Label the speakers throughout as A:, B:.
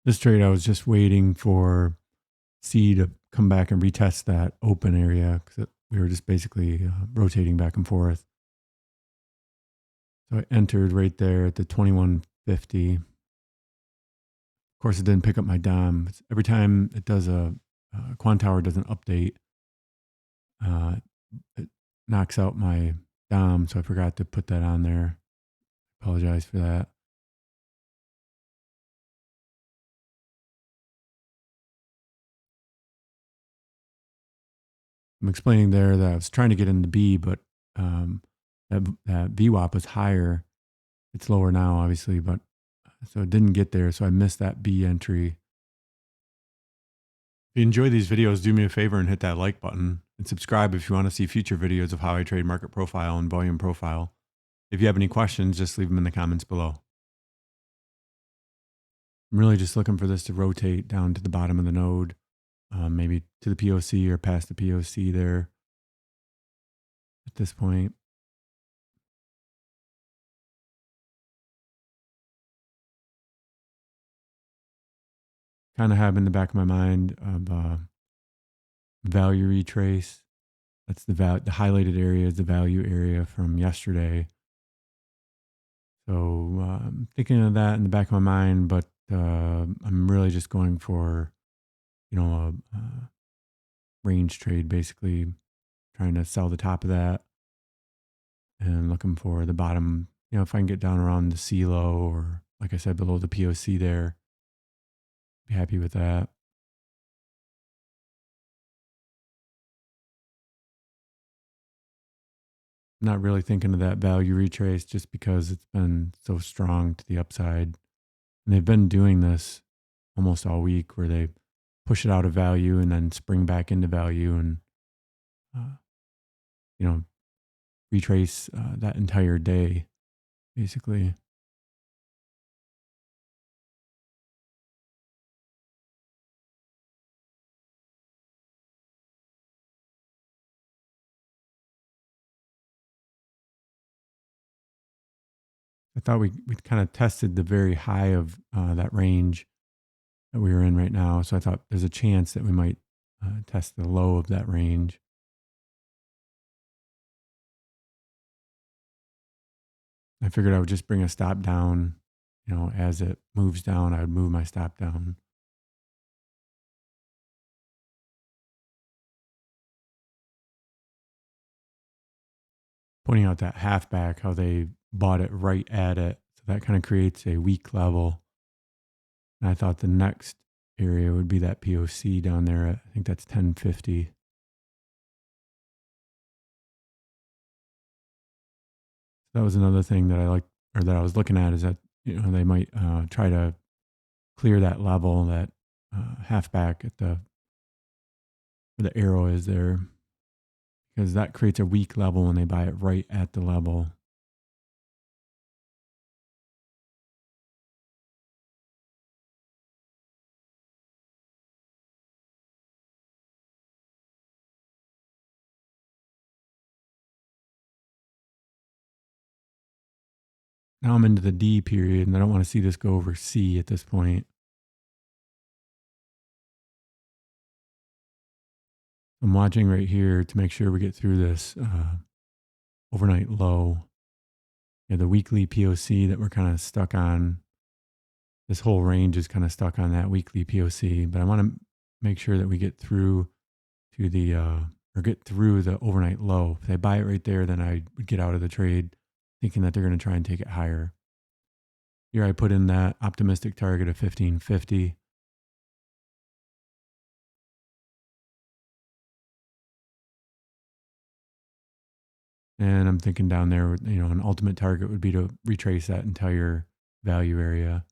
A: This trade, I was just waiting for C to come back and retest that open area because we were just basically rotating back and forth. So I entered right there at the 2150. Of course, it didn't pick up my DOM. Every time it does Quantower does an update, uh, it knocks out my DOM. So I forgot to put that on there. Apologize for that. I'm explaining there that I was trying to get into B, but that VWAP was higher. It's lower now, obviously, but so it didn't get there. So I missed that B entry. If you enjoy these videos, do me a favor and hit that like button and subscribe if you want to see future videos of how I trade market profile and volume profile. If you have any questions, just leave them in the comments below. I'm really just looking for this to rotate down to the bottom of the node, maybe to the POC or past the POC there at this point. Kind of have in the back of my mind of value retrace. That's the highlighted area is the value area from yesterday. So I'm thinking of that in the back of my mind, but I'm really just going for, a range trade, basically trying to sell the top of that and looking for the bottom. If I can get down around the C low or, like I said, below the POC there, be happy with that. Not really thinking of that value retrace just because it's been so strong to the upside. And they've been doing this almost all week where they push it out of value and then spring back into value and, retrace that entire day, basically. I thought we kind of tested the very high of that range that we were in right now. So I thought there's a chance that we might test the low of that range. I figured I would just bring a stop down, as it moves down, I would move my stop down. Pointing out that halfback, how they bought it right at it. So that kind of creates a weak level. And I thought the next area would be that POC down there. I think that's 1050. That was another thing that I liked, or that I was looking at, is that they might try to clear that level, that halfback at where the arrow is there, because that creates a weak level when they buy it right at the level. Now I'm into the D period, and I don't want to see this go over C at this point. I'm watching right here to make sure we get through this overnight low. Yeah, the weekly POC that we're kind of stuck on. This whole range is kind of stuck on that weekly POC, but I want to make sure that we get through to the or get through the overnight low. If they buy it right there, then I would get out of the trade, thinking that they're going to try and take it higher. Here I put in that optimistic target of 1550. And I'm thinking down there, an ultimate target would be to retrace that entire value area.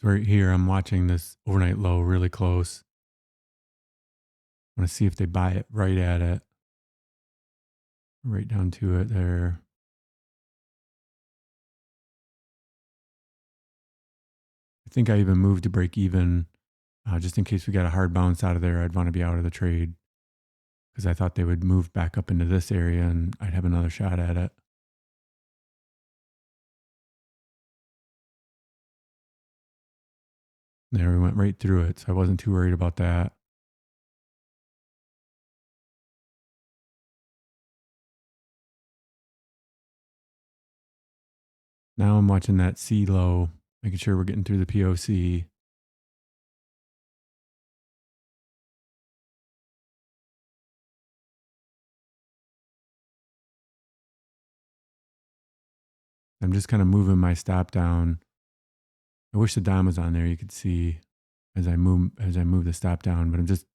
A: So right here, I'm watching this overnight low really close. I want to see if they buy it right at it, right down to it there. I think I even moved to break even just in case we got a hard bounce out of there. I'd want to be out of the trade because I thought they would move back up into this area and I'd have another shot at it. There, we went right through it, so I wasn't too worried about that. Now I'm watching that C low, making sure we're getting through the POC. I'm just kind of moving my stop down. I wish the dime was on there. You could see as I move the stop down, but I'm just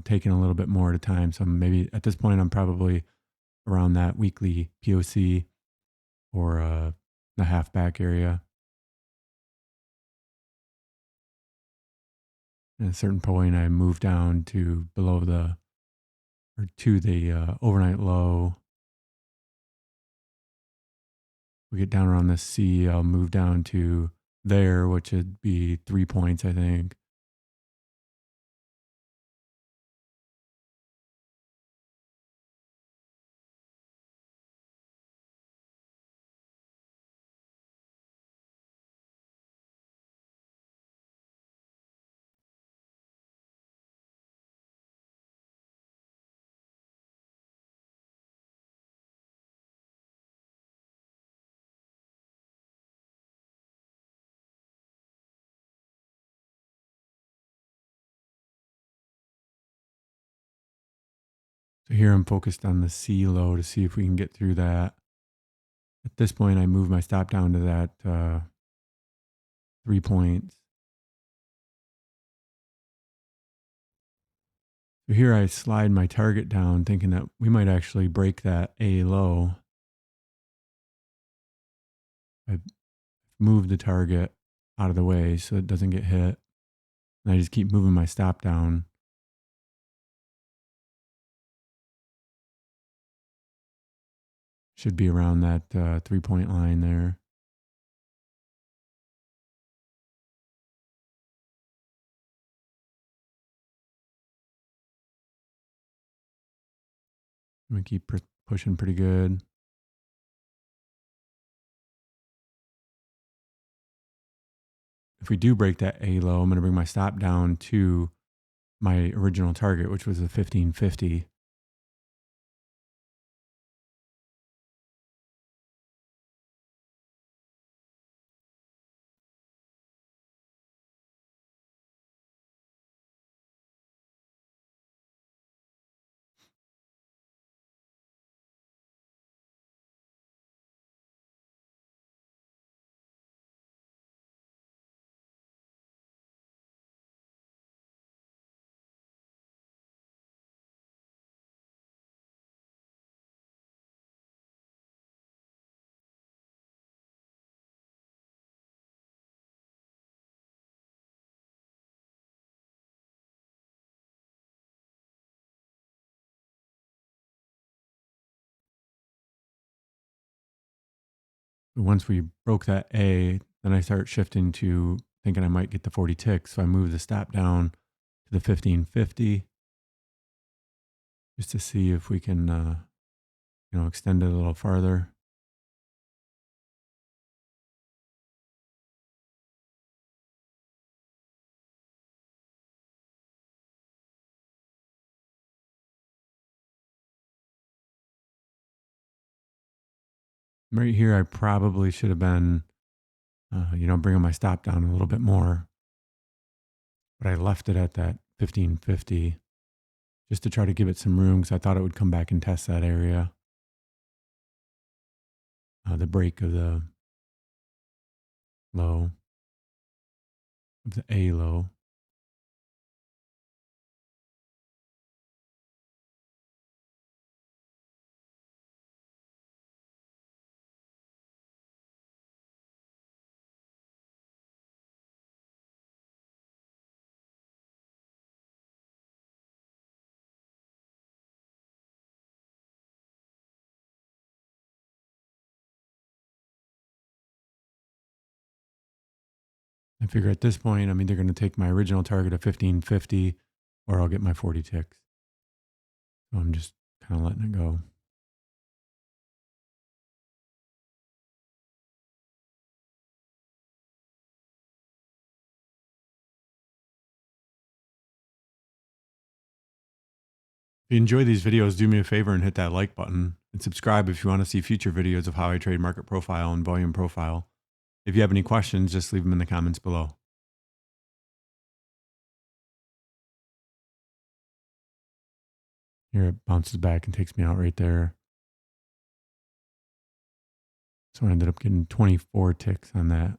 A: taking a little bit more at a time. So maybe at this point I'm probably around that weekly POC or the half back area. At a certain point, I move down to below the overnight low. We get down around this C. I'll move down to there, which would be 3 points, I think. So here I'm focused on the C low to see if we can get through that. At this point, I move my stop down to that 3 points. So here I slide my target down, thinking that we might actually break that A low. I move the target out of the way so it doesn't get hit. And I just keep moving my stop down. Should be around that 3 point line there. I'm going to keep pushing pretty good. If we do break that A low, I'm going to bring my stop down to my original target, which was the 1550. Once we broke that A, then I start shifting to thinking I might get the 40 ticks. So I move the stop down to the 1550 just to see if we can, extend it a little farther. Right here, I probably should have been, bringing my stop down a little bit more, but I left it at that 1550 just to try to give it some room because I thought it would come back and test that area, the break of the low, of the A low. I figure at this point, I'm either going to take my original target of 1550 or I'll get my 40 ticks. So I'm just kind of letting it go. If you enjoy these videos, do me a favor and hit that like button and subscribe if you want to see future videos of how I trade market profile and volume profile. If you have any questions, just leave them in the comments below. Here it bounces back and takes me out right there. So I ended up getting 24 ticks on that.